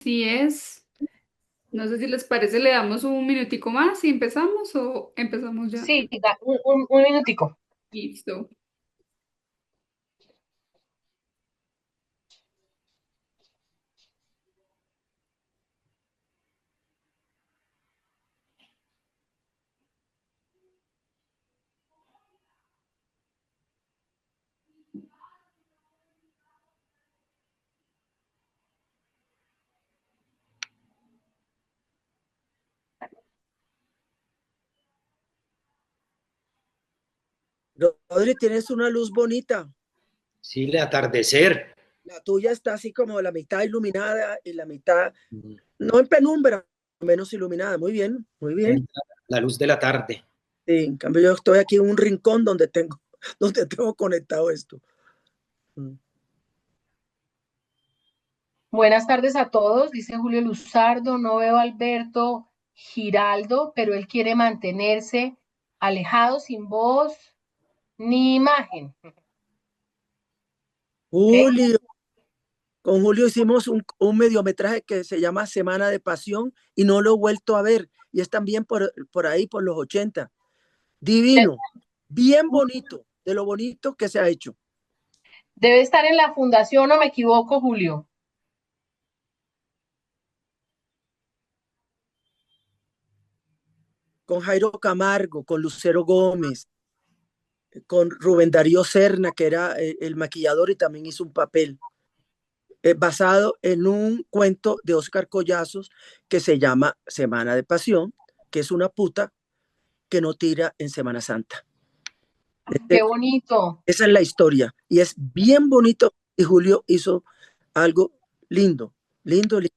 Si es, no sé si les parece, le damos un minutico más y empezamos o empezamos ya. Sí, un minutico. Listo. Rodri, tienes una luz bonita. Sí, el atardecer. La tuya está así como la mitad iluminada y la mitad, Mm, no en penumbra, menos iluminada. Muy bien, muy bien. entra la luz de la tarde. Sí, en cambio yo estoy aquí en un rincón donde tengo, donde tengo conectado esto. Mm. Buenas tardes a todos, dice Julio Luzardo. No veo a Alberto Giraldo, pero él quiere mantenerse alejado, sin voz ni imagen. ¿Ok? Julio, con Julio hicimos un mediometraje que se llama Semana de Pasión y no lo he vuelto a ver. Y es también por ahí, por los 80. De- Divino, bien bonito, de lo bonito que se ha hecho. Debe estar en la fundación, ¿o me equivoco, Julio? Con Jairo Camargo, con Lucero Gómez, con Rubén Darío Serna, que era el maquillador y también hizo un papel, basado en un cuento de Oscar Collazos que se llama Semana de Pasión, que es una puta que no tira en Semana Santa. Qué Este, bonito. esa es la historia y es bien bonito y Julio hizo algo lindo, lindo, lindo.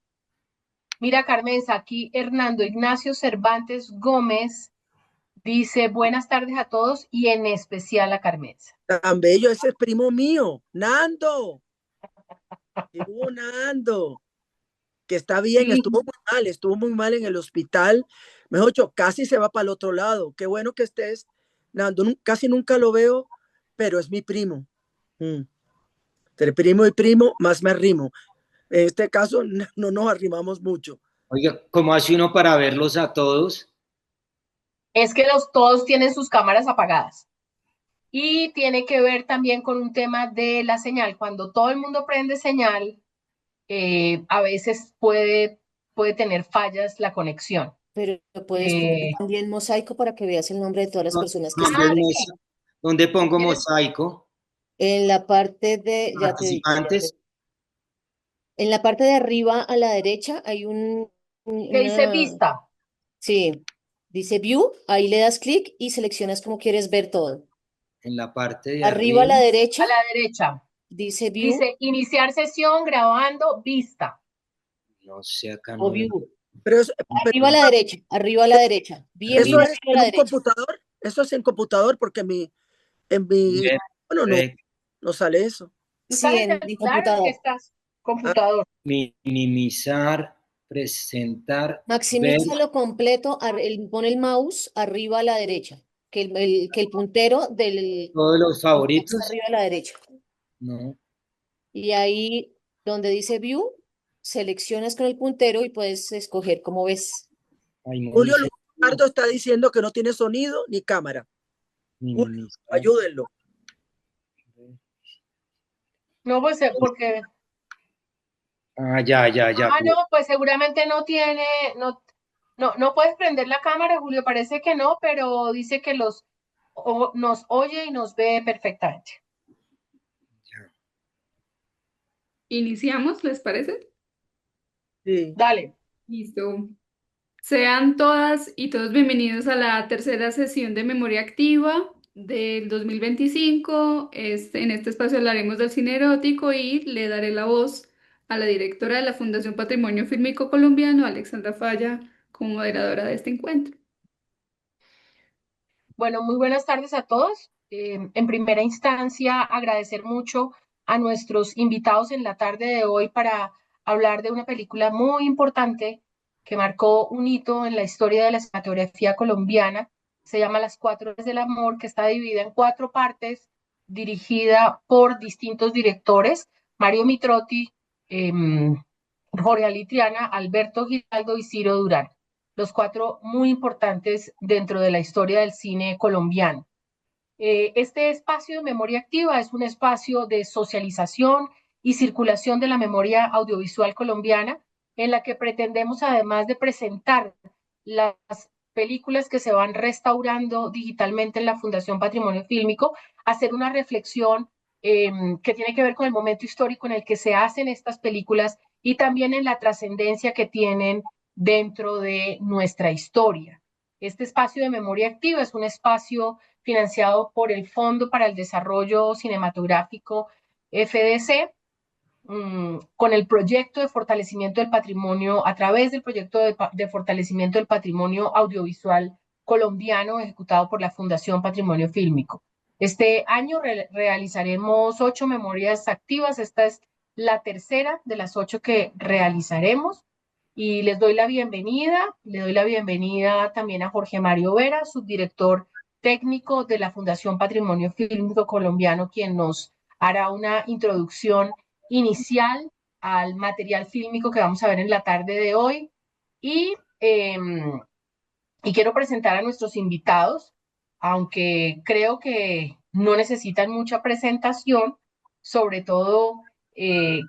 Mira, Carmenza, aquí Hernando Ignacio Cervantes Gómez dice buenas tardes a todos y en especial a Carmenza. Tan bello, ese es primo mío, Nando, Nando, que está bien, Sí, estuvo muy mal en el hospital. Mejor dicho, casi se va para el otro lado. Qué bueno que estés, Nando, casi nunca lo veo, pero es mi primo. Mm. Entre primo y primo, más me arrimo. En este caso, no nos arrimamos mucho. Oiga, ¿cómo hace uno para verlos a todos? es que los todos tienen sus cámaras apagadas. Y tiene que ver también con un tema de la señal. Cuando todo el mundo prende señal, a veces puede tener fallas la conexión. Pero puedes poner Eh, también mosaico para que veas el nombre de todas las personas que ¿Dónde, están ahí. sí, dónde pongo ¿quieres? mosaico? En la parte de, ya te digo, Participantes. en la parte de arriba a la derecha hay ¿Qué dice una, vista? sí, dice View, ahí le das clic y seleccionas cómo quieres ver todo. En la parte de Arriba a arriba. la A derecha la derecha. dice View Dice iniciar sesión grabando vista. No sé, acá o no veo. View. Pero, pero Arriba a la derecha, bien, eso bien es arriba a en la un derecha. computador, eso es en computador, porque en mi, Ver, bueno, no, ver, no sale eso. ¿Tú estás Sí, en en celular o en qué computador. estás? Ah, Computador. minimizar, presentar, ver Maximízalo completo, pon el mouse arriba a la derecha, que el puntero del todos los está favoritos. arriba a la derecha. No, Y ahí donde dice View, seleccionas con el puntero y puedes escoger cómo ves. ahí no Julio dice Lucardo está diciendo que no tiene sonido ni cámara. Julio, minimizar. ayúdenlo. No, pues porque, Ah, ya, ya, ya. no, pues seguramente no tiene, no puedes prender la cámara, Julio, parece que no, pero dice que nos oye y nos ve perfectamente. Iniciamos, ¿les parece? Sí. Dale. Listo. Sean todas y todos bienvenidos a la tercera sesión de Memoria Activa del 2025. En este espacio hablaremos del cine erótico y le daré la voz a la directora de la Fundación Patrimonio Fílmico Colombiano, Alexandra Falla, como moderadora de este encuentro. Bueno, muy buenas tardes a todos. En primera instancia, agradecer mucho a nuestros invitados en la tarde de hoy para hablar de una película muy importante que marcó un hito en la historia de la cinematografía colombiana. Se llama Las Cuatro Horas del Amor, que está dividida en cuatro partes, dirigida por distintos directores. Mario Mitrotti, em, Jorge Ali Triana, Alberto Giraldo y Ciro Durán, los cuatro muy importantes dentro de la historia del cine colombiano. Este espacio de memoria activa es un espacio de socialización y circulación de la memoria audiovisual colombiana, en la que pretendemos, además de presentar las películas que se van restaurando digitalmente en la Fundación Patrimonio Fílmico, hacer una reflexión que tiene que ver con el momento histórico en el que se hacen estas películas y también en la trascendencia que tienen dentro de nuestra historia. Este espacio de memoria activa es un espacio financiado por el Fondo para el Desarrollo Cinematográfico FDC, con el proyecto de fortalecimiento del patrimonio, a través del proyecto de fortalecimiento del patrimonio audiovisual colombiano ejecutado por la Fundación Patrimonio Fílmico. Este año realizaremos 8 memorias activas. Esta es la tercera de las 8 que realizaremos. Y les doy la bienvenida. Le doy la bienvenida también a Jorge Mario Vera, subdirector técnico de la Fundación Patrimonio Fílmico Colombiano, quien nos hará una introducción inicial al material fílmico que vamos a ver en la tarde de hoy. Y, eh, y quiero presentar a nuestros invitados, aunque creo que no necesitan mucha presentación, sobre todo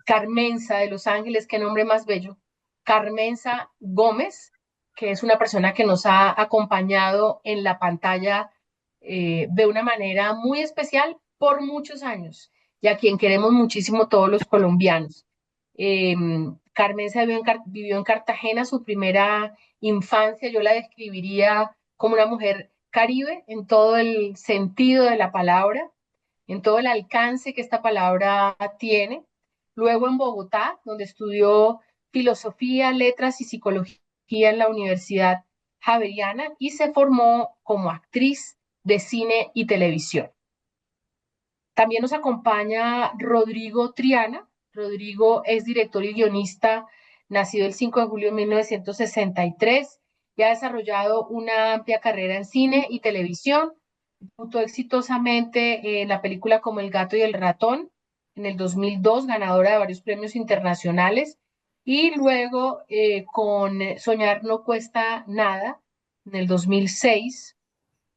Carmenza de Los Ángeles, qué nombre más bello, Carmenza Gómez, que es una persona que nos ha acompañado en la pantalla de una manera muy especial por muchos años y a quien queremos muchísimo todos los colombianos. Eh, Carmenza vivió en Cartagena su primera infancia. Yo la describiría como una mujer caribe en todo el sentido de la palabra, en todo el alcance que esta palabra tiene. Luego en Bogotá, donde estudió filosofía, letras y psicología en la Universidad Javeriana y se formó como actriz de cine y televisión. También nos acompaña Rodrigo Triana. Rodrigo es director y guionista, nacido el 5 de julio de 1963 y ha desarrollado una amplia carrera en cine y televisión. Debutó exitosamente en la película como El gato y el ratón en el 2002, ganadora de varios premios internacionales, y luego con Soñar no cuesta nada en el 2006,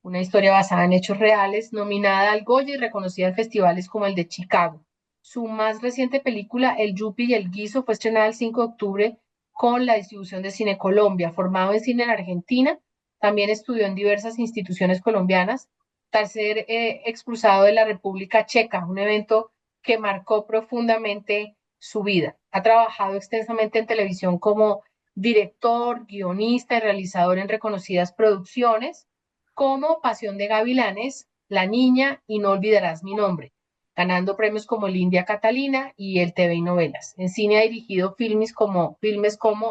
una historia basada en hechos reales, nominada al Goya y reconocida en festivales como el de Chicago. Su más reciente película, El Yupi y el Guiso, fue estrenada el 5 de octubre con la distribución de Cine Colombia. Formado en cine en Argentina, también estudió en diversas instituciones colombianas, tras ser expulsado de la República Checa, un evento que marcó profundamente su vida. Ha trabajado extensamente en televisión como director, guionista y realizador en reconocidas producciones como Pasión de Gavilanes, La Niña y No olvidarás mi nombre, ganando premios como el India Catalina y el TV y Novelas. En cine ha dirigido filmes como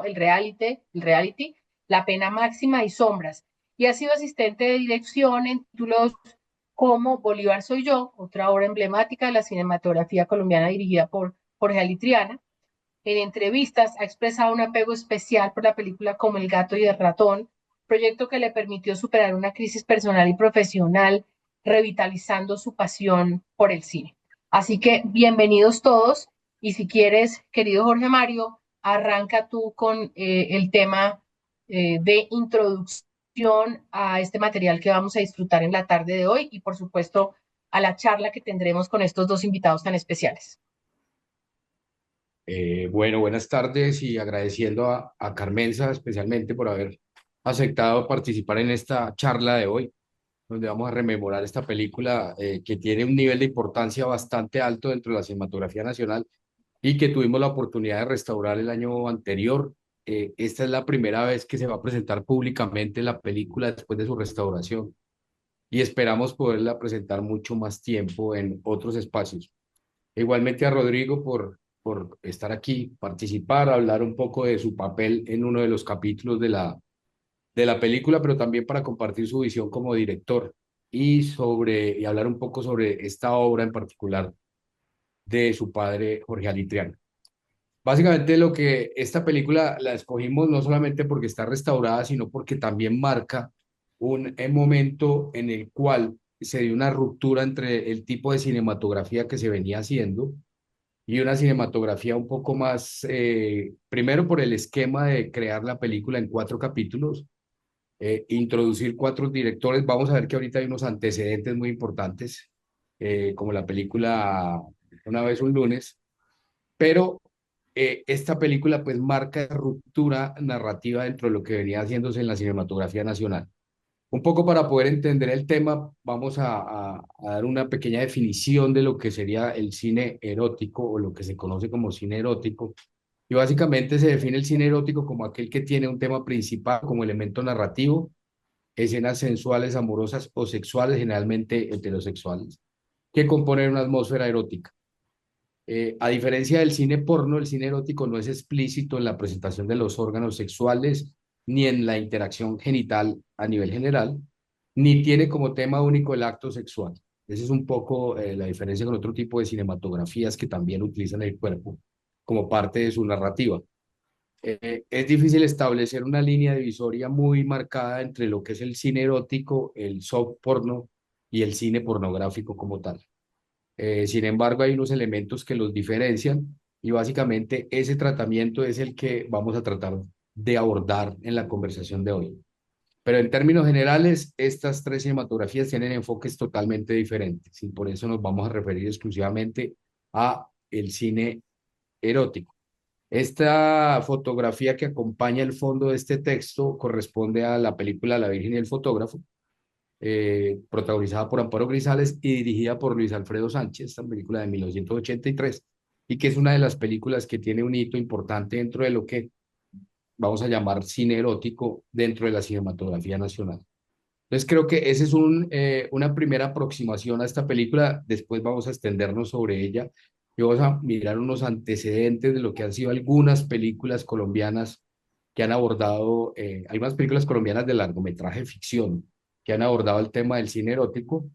el reality, La Pena Máxima y Sombras, y ha sido asistente de dirección en títulos como Bolívar soy yo, otra obra emblemática de la cinematografía colombiana dirigida por Jorge Alitriana. En entrevistas ha expresado un apego especial por la película como El gato y el ratón, proyecto que le permitió superar una crisis personal y profesional, revitalizando su pasión por el cine. Así que bienvenidos todos y si quieres, querido Jorge Mario, arranca tú con el tema de introducción a este material que vamos a disfrutar en la tarde de hoy y por supuesto a la charla que tendremos con estos dos invitados tan especiales. Bueno, buenas tardes y agradeciendo a Carmenza especialmente por haber aceptado participar en esta charla de hoy, donde vamos a rememorar esta película que tiene un nivel de importancia bastante alto dentro de la cinematografía nacional y que tuvimos la oportunidad de restaurar el año anterior. Esta es la primera vez que se va a presentar públicamente la película después de su restauración y esperamos poderla presentar mucho más tiempo en otros espacios. Igualmente a Rodrigo por estar aquí, participar, hablar un poco de su papel en uno de los capítulos de la película, pero también para compartir su visión como director y hablar un poco sobre esta obra en particular de su padre Jorge Alitriano. Básicamente lo que esta película la escogimos no solamente porque está restaurada, sino porque también marca un momento en el cual se dio una ruptura entre el tipo de cinematografía que se venía haciendo y una cinematografía un poco más, primero por el esquema de crear la película en 4 capítulos, introducir 4 directores. Vamos a ver que ahorita hay unos antecedentes muy importantes, como la película Una vez un lunes, pero esta película pues marca ruptura narrativa dentro de lo que venía haciéndose en la cinematografía nacional. Un poco para poder entender el tema, vamos a dar una pequeña definición de lo que sería el cine erótico o lo que se conoce como cine erótico. Y básicamente se define el cine erótico como aquel que tiene un tema principal como elemento narrativo, escenas sensuales, amorosas o sexuales, generalmente heterosexuales, que componen una atmósfera erótica. A diferencia del cine porno, el cine erótico no es explícito en la presentación de los órganos sexuales ni en la interacción genital a nivel general, ni tiene como tema único el acto sexual. Esa es un poco la diferencia con otro tipo de cinematografías que también utilizan el cuerpo como parte de su narrativa. Es difícil establecer una línea divisoria muy marcada entre lo que es el cine erótico, el soft porno y el cine pornográfico como tal. Sin embargo, hay unos elementos que los diferencian y básicamente ese tratamiento es el que vamos a tratar de abordar en la conversación de hoy. Pero en términos generales, estas 3 cinematografías tienen enfoques totalmente diferentes y por eso nos vamos a referir exclusivamente a el cine erótico. Esta fotografía que acompaña el fondo de este texto corresponde a la película La Virgen y el fotógrafo, protagonizada por Amparo Grisales y dirigida por Luis Alfredo Sánchez, esta película de 1983, y que es una de las películas que tiene un hito importante dentro de lo que vamos a llamar cine erótico dentro de la cinematografía nacional. Entonces creo que esa es una primera aproximación a esta película. Después vamos a extendernos sobre ella y vamos a mirar unos antecedentes de lo que han sido algunas películas colombianas que han abordado, algunas películas colombianas de largometraje ficción que han abordado el tema del cine erótico.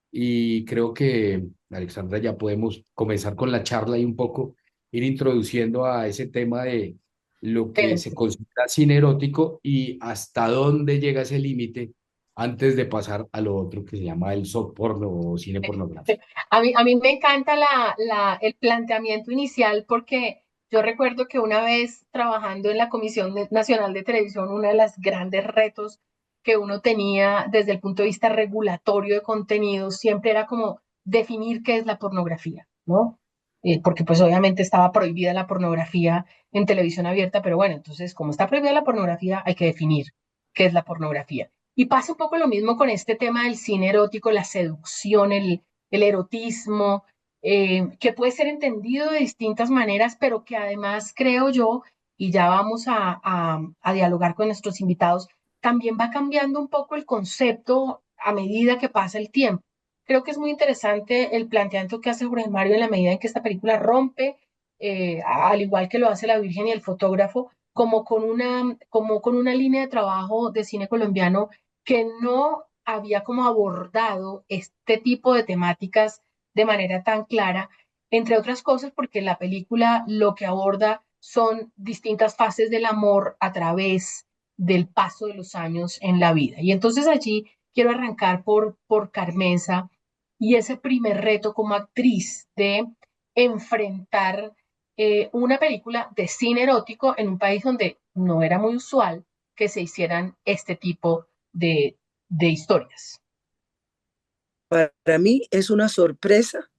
Y creo que, Alexandra, ya podemos comenzar con la charla y un poco ir introduciendo a ese tema de lo que se considera cine erótico y hasta dónde llega ese límite antes de pasar a lo otro que se llama el soft porno o cine pornográfico. A mí me encanta el planteamiento inicial porque yo recuerdo que una vez trabajando en la Nacional de Televisión, uno de los grandes retos que uno tenía desde el punto de vista regulatorio de contenidos siempre era como definir qué es la pornografía, ¿no? Porque pues obviamente estaba prohibida la pornografía en televisión abierta, pero bueno, entonces como está prohibida la pornografía, hay que definir qué es la pornografía. Y pasa un poco lo mismo con este tema del cine erótico, la seducción, el erotismo, que puede ser entendido de distintas maneras, pero que además creo yo, y ya vamos a dialogar con nuestros invitados, también va cambiando un poco el concepto a medida que pasa el tiempo. Creo que es muy interesante el planteamiento que hace Jorge Mario en la medida en que esta película rompe, al igual que lo hace La Virgen y el fotógrafo, como con una línea de trabajo de cine colombiano que no había como abordado este tipo de temáticas de manera tan clara, entre otras cosas porque la película lo que aborda son distintas fases del amor a través del paso de los años en la vida. Y entonces allí quiero arrancar por Carmenza y ese primer reto como actriz de enfrentar una película de cine erótico en un país donde no era muy usual que se hicieran este tipo de historias. Para mí es una sorpresa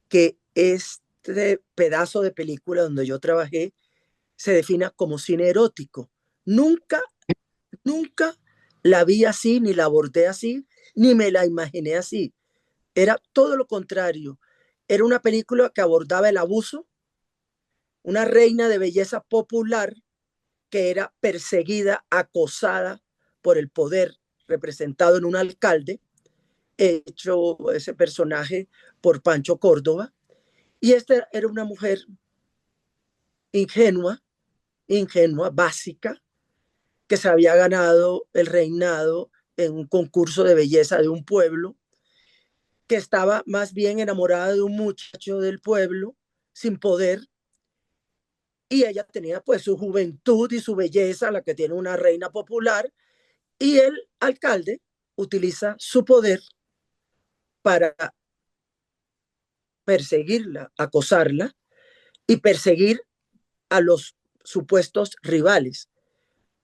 que este pedazo de película donde yo trabajé se defina como cine erótico. Nunca, nunca la vi así, ni la abordé así, ni me la imaginé así. Era todo lo contrario. Era una película que abordaba el abuso, una reina de belleza popular que era perseguida, acosada por el poder representado en un alcalde, hecho ese personaje por Pancho Córdoba. Y esta era una mujer ingenua, ingenua, básica, que se había ganado el reinado en un concurso de belleza de un pueblo, que estaba más bien enamorada de un muchacho del pueblo, sin poder, y ella tenía pues su juventud y su belleza, la que tiene una reina popular, y el alcalde utiliza su poder para perseguirla, acosarla, y perseguir a los supuestos rivales,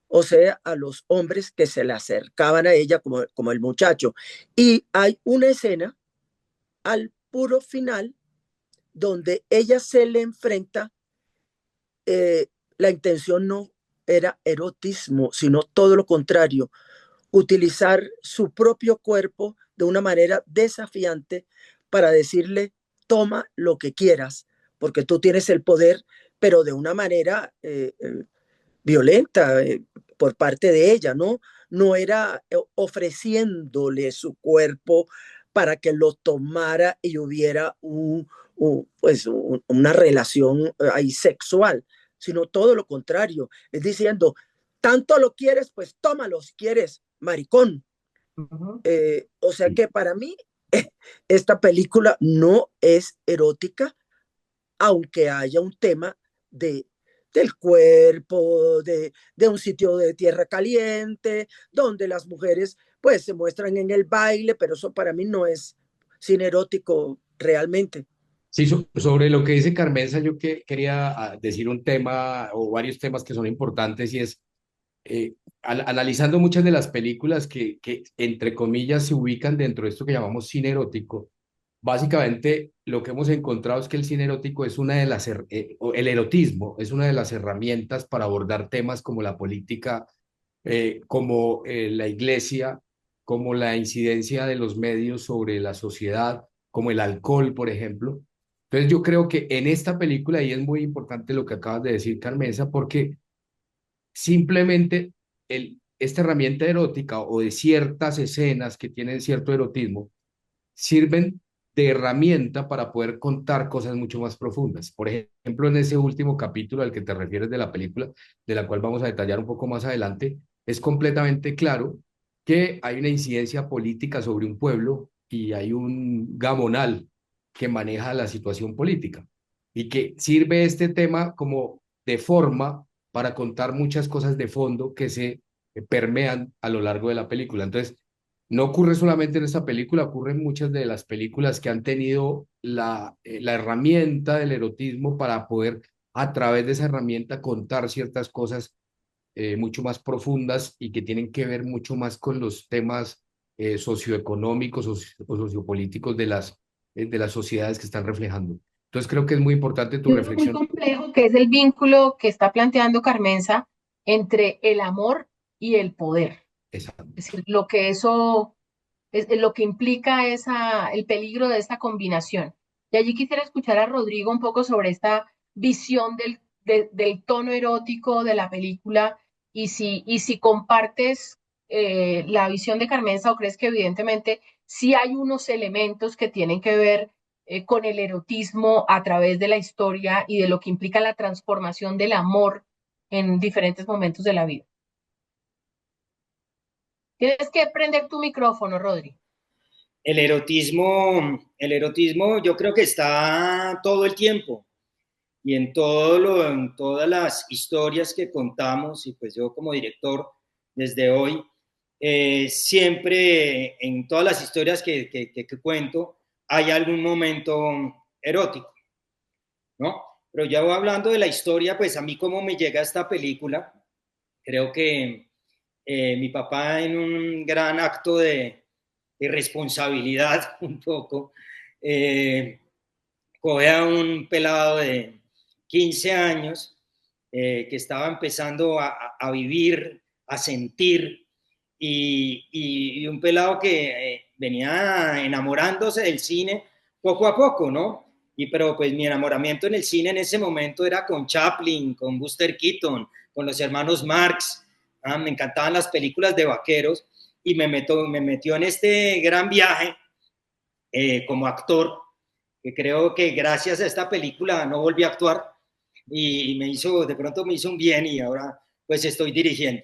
o sea, a los hombres que se le acercaban a ella como el muchacho. Y hay una escena al puro final donde ella se le enfrenta, la intención no era erotismo, sino todo lo contrario, utilizar su propio cuerpo de una manera desafiante para decirle, toma lo que quieras, porque tú tienes el poder, pero de una manera violenta por parte de ella, ¿no? No era ofreciéndole su cuerpo para que lo tomara y hubiera una relación ahí sexual, sino todo lo contrario. Es diciendo, tanto lo quieres, pues tómalo si quieres, maricón. O sea que para mí esta película no es erótica, aunque haya un tema de, del cuerpo, de un sitio de tierra caliente, donde las mujeres pues se muestran en el baile, pero eso para mí no es cine erótico realmente. Sí, sobre lo que dice Carmenza, yo quería decir un tema o varios temas que son importantes y es, analizando muchas de las películas que, entre comillas, se ubican dentro de esto que llamamos cine erótico, básicamente lo que hemos encontrado es que el cine erótico es una de las, o el erotismo es una de las herramientas para abordar temas como la política, como la iglesia, como la incidencia de los medios sobre la sociedad, como el alcohol, por ejemplo. Entonces yo creo que en esta película, y es muy importante lo que acabas de decir, Carmenza, porque simplemente esta herramienta erótica o de ciertas escenas que tienen cierto erotismo sirven de herramienta para poder contar cosas mucho más profundas. Por ejemplo, en ese último capítulo al que te refieres de la película, de la cual vamos a detallar un poco más adelante, es completamente claro que hay una incidencia política sobre un pueblo y hay un gamonal que maneja la situación política y que sirve este tema como de forma para contar muchas cosas de fondo que se permean a lo largo de la película. Entonces, no ocurre solamente en esta película, ocurre en muchas de las películas que han tenido la herramienta del erotismo para poder, a través de esa herramienta, contar ciertas cosas mucho más profundas y que tienen que ver mucho más con los temas socioeconómicos o sociopolíticos de las sociedades que están reflejando. Entonces creo que es muy importante tu Y uno muy reflexión. complejo que es el vínculo que está planteando Carmenza entre el amor y el poder. Exacto. Es decir, lo que eso es lo que implica el peligro de esta combinación. Y allí quisiera escuchar a Rodrigo un poco sobre esta visión del tono erótico de la película y si compartes la visión de Carmenza o crees que evidentemente sí hay unos elementos que tienen que ver con el erotismo a través de la historia y de lo que implica la transformación del amor en diferentes momentos de la vida. Tienes que prender tu micrófono, Rodri. El erotismo yo creo que está todo el tiempo y en todas las historias que contamos, y pues yo como director desde hoy, siempre en todas las historias que cuento hay algún momento erótico, ¿no? Pero ya voy hablando de la historia, pues a mí cómo me llega esta película, creo que mi papá en un gran acto de responsabilidad un poco, coge a un pelado de 15 años que estaba empezando a vivir, a sentir, y un pelado que venía enamorándose del cine poco a poco, ¿no? Pero pues mi enamoramiento en el cine en ese momento era con Chaplin, con Buster Keaton, con los hermanos Marx. Me encantaban las películas de vaqueros y me metió en este gran viaje como actor, que creo que gracias a esta película no volví a actuar y de pronto me hizo un bien y ahora pues estoy dirigiendo.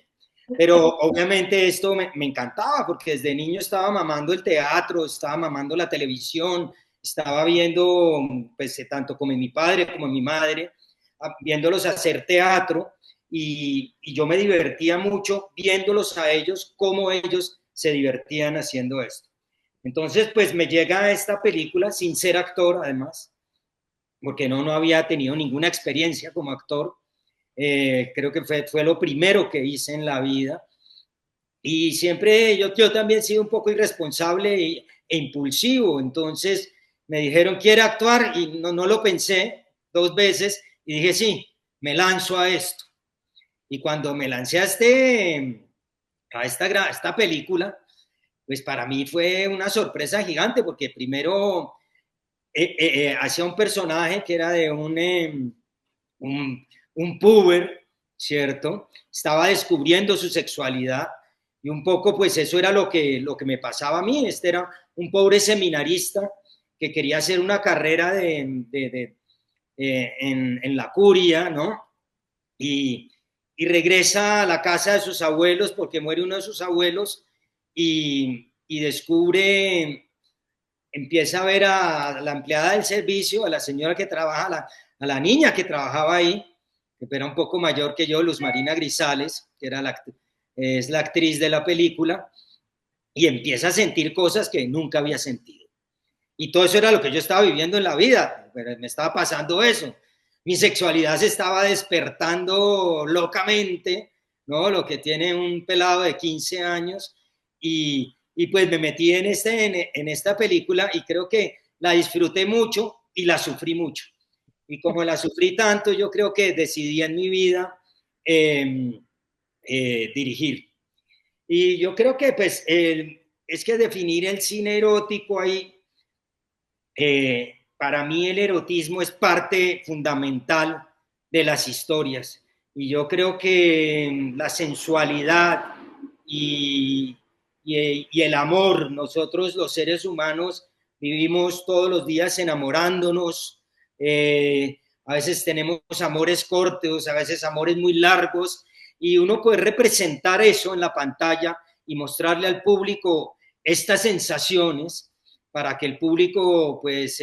Pero obviamente esto me encantaba porque desde niño estaba mamando el teatro, estaba mamando la televisión, estaba viendo pues tanto como mi padre como mi madre, viéndolos hacer teatro y yo me divertía mucho viéndolos a ellos, cómo ellos se divertían haciendo esto. Entonces, pues me llega esta película sin ser actor, además, porque no había tenido ninguna experiencia como actor. Creo que fue lo primero que hice en la vida. Y siempre yo también he sido un poco irresponsable e impulsivo, entonces me dijeron, ¿quiere actuar? Y no lo pensé 2 veces y dije, sí, me lanzo a esto. Y cuando me lancé a esta película, pues para mí fue una sorpresa gigante, porque primero hacía un personaje que era de un puber, ¿cierto? Estaba descubriendo su sexualidad y un poco pues eso era lo que me pasaba a mí. Este era un pobre seminarista que quería hacer una carrera en la curia, ¿no? Y regresa a la casa de sus abuelos porque muere uno de sus abuelos y descubre, empieza a ver a la empleada del servicio, a la señora que trabaja, a la niña que trabajaba ahí, que era un poco mayor que yo, Luz Marina Grisales, que es la actriz de la película, y empieza a sentir cosas que nunca había sentido. Y todo eso era lo que yo estaba viviendo en la vida, pero me estaba pasando eso. Mi sexualidad se estaba despertando locamente, ¿no? Lo que tiene un pelado de 15 años. Y pues me metí en esta película y creo que la disfruté mucho y la sufrí mucho. Y como la sufrí tanto, yo creo que decidí en mi vida dirigir. Y yo creo que pues es que definir el cine erótico ahí, para mí el erotismo es parte fundamental de las historias. Y yo creo que la sensualidad y, y el amor, nosotros los seres humanos vivimos todos los días enamorándonos, a veces tenemos amores cortos, a veces amores muy largos, y uno puede representar eso en la pantalla y mostrarle al público estas sensaciones para que el público pues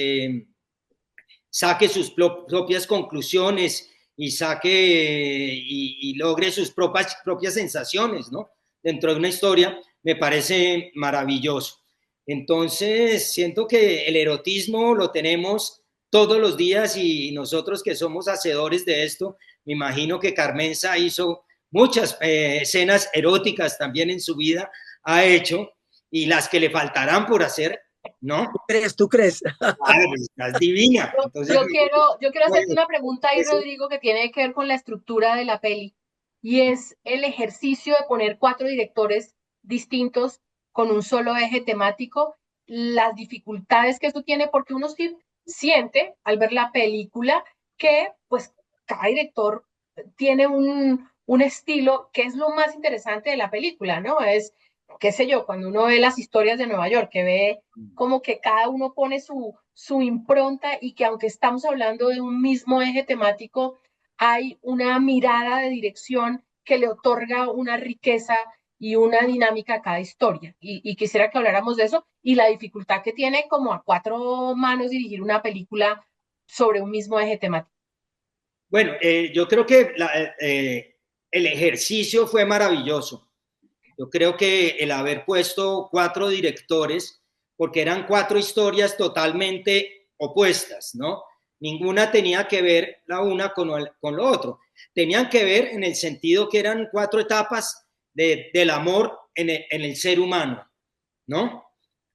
saque sus propias conclusiones y y logre sus propias sensaciones, ¿no? Dentro de una historia, me parece maravilloso. Entonces, siento que el erotismo lo tenemos todos los días y nosotros que somos hacedores de esto, me imagino que Carmenza hizo muchas escenas eróticas también en su vida, ha hecho, y las que le faltarán por hacer, ¿no? ¿Tú crees? ¿Tú crees? Claro, pues, estás divina. Entonces, Yo quiero hacerte una pregunta ahí, Rodrigo, que tiene que ver con la estructura de la peli, y es el ejercicio de poner 4 directores distintos con un solo eje temático, las dificultades que esto tiene, porque uno sí siente al ver la película que pues cada director tiene un estilo que es lo más interesante de la película, ¿no? Es, qué sé yo, cuando uno ve las historias de Nueva York, que ve como que cada uno pone su impronta y que aunque estamos hablando de un mismo eje temático, hay una mirada de dirección que le otorga una riqueza y una dinámica a cada historia. Y quisiera que habláramos de eso y la dificultad que tiene como a 4 manos dirigir una película sobre un mismo eje temático. bueno, yo creo que el ejercicio fue maravilloso. Yo creo que el haber puesto 4 directores, porque eran 4 historias totalmente opuestas, ¿no? Ninguna tenía que ver la una con lo otro. Tenían que ver en el sentido que eran 4 etapas del amor en el ser humano, ¿no?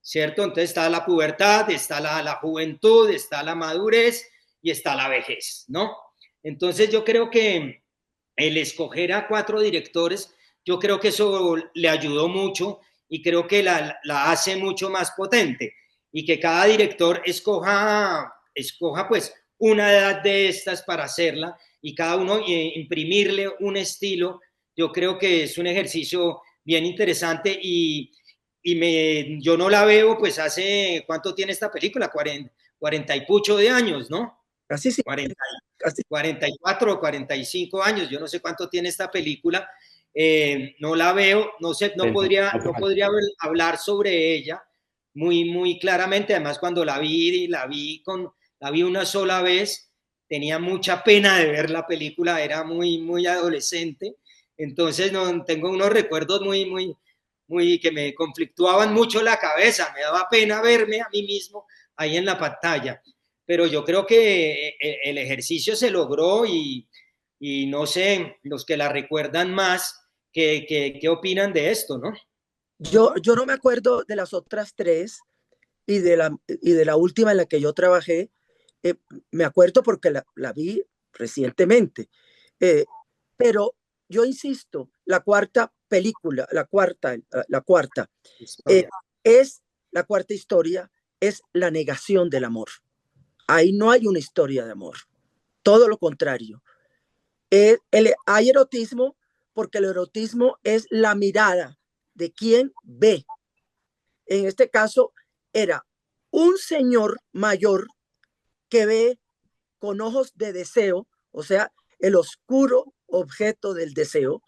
¿Cierto? Entonces está la pubertad, está la juventud, está la madurez y está la vejez, ¿no? Entonces yo creo que el escoger a 4 directores, yo creo que eso le ayudó mucho y creo que la hace mucho más potente y que cada director escoja pues una edad de estas para hacerla y cada uno imprimirle un estilo. Yo creo que es un ejercicio bien interesante yo no la veo pues hace, ¿cuánto tiene esta película? 40 y pucho de años, ¿no? Así sí. 40, Así. 44 o 45 años, yo no sé cuánto tiene esta película, no la veo, no sé, no podría hablar sobre ella muy claramente, además cuando la vi una sola vez, tenía mucha pena de ver la película, era muy adolescente, entonces no, tengo unos recuerdos muy que me conflictuaban mucho la cabeza, me daba pena verme a mí mismo ahí en la pantalla. pero yo creo que el ejercicio se logró y no sé, los que la recuerdan más, ¿qué opinan de esto, no? Yo no me acuerdo de las otras tres y de la última en la que yo trabajé. Me acuerdo porque la vi recientemente. Eh, pero yo insisto, la cuarta película, la cuarta, eh, Historia. es la cuarta historia, es la negación del amor. Ahí no hay una historia de amor, todo lo contrario. Hay erotismo porque el erotismo es la mirada de quien ve. En este caso era un señor mayor que ve con ojos de deseo, o sea, el oscuro objeto del deseo,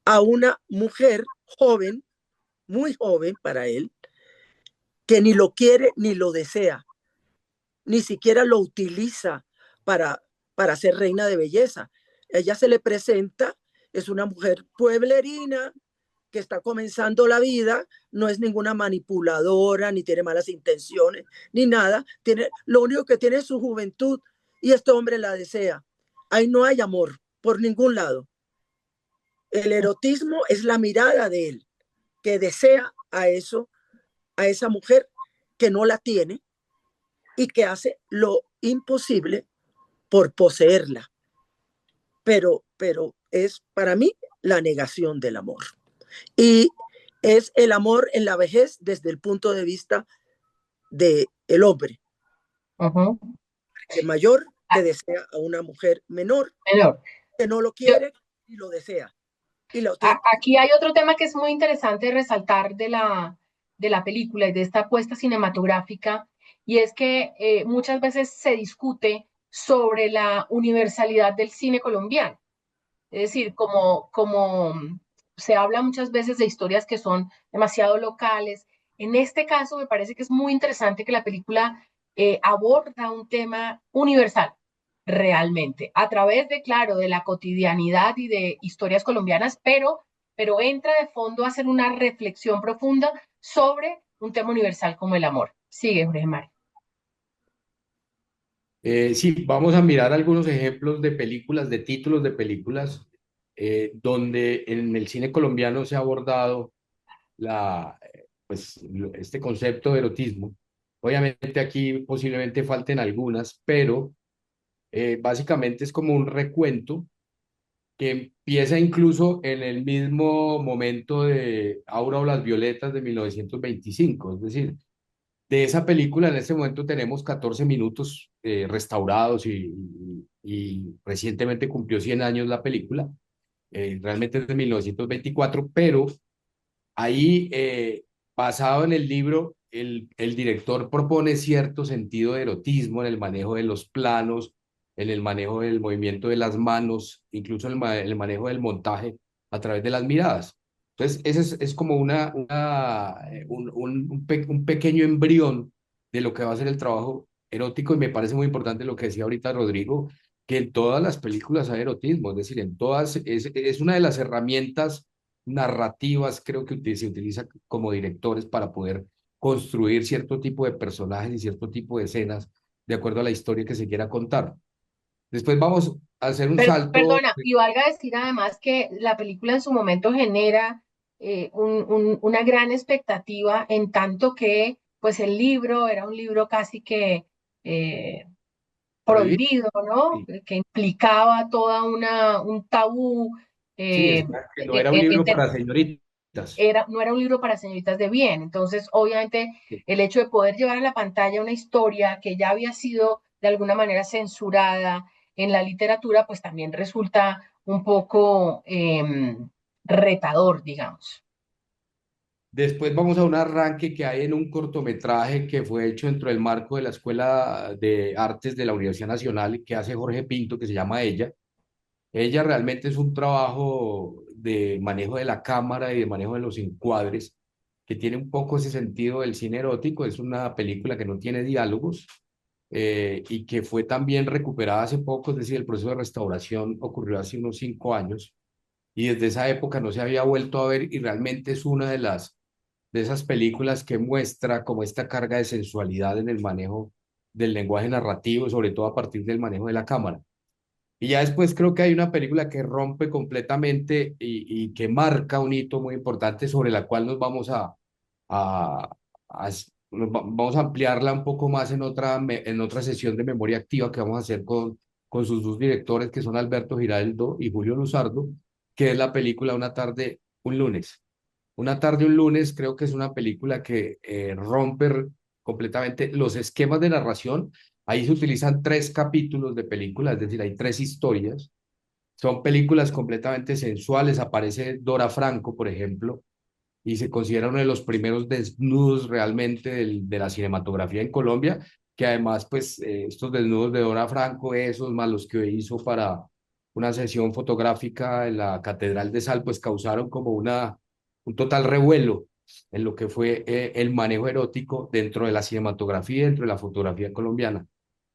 a una mujer joven, muy joven para él, que ni lo quiere ni lo desea, ni siquiera lo utiliza para, para ser reina de belleza. Ella se le presenta, es una mujer pueblerina que está comenzando la vida, no es ninguna manipuladora, ni tiene malas intenciones, ni nada. Lo único que tiene es su juventud y este hombre la desea. Ahí no hay amor por ningún lado. El erotismo es la mirada de él, que desea a eso, a esa mujer que no la tiene y que hace lo imposible por poseerla. Pero es para mí la negación del amor. Y es el amor en la vejez desde el punto de vista del hombre, Ujú. el mayor Ah, que desea a una mujer menor, menor. que no lo Yo, quiere y lo desea. Y lo tiene. aquí hay otro tema que es muy interesante resaltar de la película y de esta apuesta cinematográfica, y es que muchas veces se discute sobre la universalidad del cine colombiano. Es decir, como se habla muchas veces de historias que son demasiado locales, en este caso me parece que es muy interesante que la película aborda un tema universal realmente, a través de, claro, de la cotidianidad y de historias colombianas, pero entra de fondo a hacer una reflexión profunda sobre un tema universal como el amor. Sigue, Jorge Mario. Sí, vamos a mirar algunos ejemplos de películas, de títulos de películas, donde en el cine colombiano se ha abordado este concepto de erotismo. Obviamente aquí posiblemente falten algunas, pero básicamente es como un recuento que empieza incluso en el mismo momento de Aura o las Violetas de 1925. Es decir, de esa película en este momento tenemos 14 minutos restaurados y recientemente cumplió 100 años la película. Realmente es de 1924, pero ahí, basado en el libro, el director propone cierto sentido de erotismo en el manejo de los planos, en el manejo del movimiento de las manos, incluso el manejo del montaje a través de las miradas. Entonces, ese es como un pequeño embrión de lo que va a ser el trabajo erótico, y me parece muy importante lo que decía ahorita Rodrigo, que en todas las películas hay erotismo, es decir, en todas, es una de las herramientas narrativas, creo que se utiliza como directores para poder construir cierto tipo de personajes y cierto tipo de escenas de acuerdo a la historia que se quiera contar. Después vamos a hacer un salto. Perdona, y valga decir además que la película en su momento genera una gran expectativa en tanto que pues el libro era un libro casi que eh, Prohibir. prohibido, ¿no? Sí, Que implicaba toda un tabú. sí, eh, que no era un libro para señoritas. no era un libro para señoritas de bien. Entonces, obviamente, Sí. el hecho de poder llevar a la pantalla una historia que ya había sido de alguna manera censurada en la literatura, pues también resulta un poco retador, digamos. Después vamos a un arranque que hay en un cortometraje que fue hecho dentro del marco de la Escuela de Artes de la Universidad Nacional que hace Jorge Pinto, que se llama Ella. Ella realmente es un trabajo de manejo de la cámara y de manejo de los encuadres, que tiene un poco ese sentido del cine erótico. Es una película que no tiene diálogos, y que fue también recuperada hace poco, es decir, el proceso de restauración ocurrió hace unos 5 años y desde esa época no se había vuelto a ver, y realmente es una de esas películas que muestra como esta carga de sensualidad en el manejo del lenguaje narrativo, sobre todo a partir del manejo de la cámara. Y ya después creo que hay una película que rompe completamente y que marca un hito muy importante sobre la cual nos vamos a, vamos a ampliarla un poco más en en otra sesión de memoria activa que vamos a hacer con sus dos directores, que son Alberto Giraldo y Julio Luzardo, que es la película Una tarde, un lunes. Una tarde, un lunes, creo que es una película que rompe completamente los esquemas de narración. Ahí se utilizan tres capítulos de película, es decir, hay tres historias. Son películas completamente sensuales. Aparece Dora Franco, por ejemplo, y se considera uno de los primeros desnudos realmente de la cinematografía en Colombia, que además, pues, estos desnudos de Dora Franco, esos más los que hizo para una sesión fotográfica en la Catedral de Sal, pues causaron como un total revuelo en lo que fue el manejo erótico dentro de la cinematografía y dentro de la fotografía colombiana.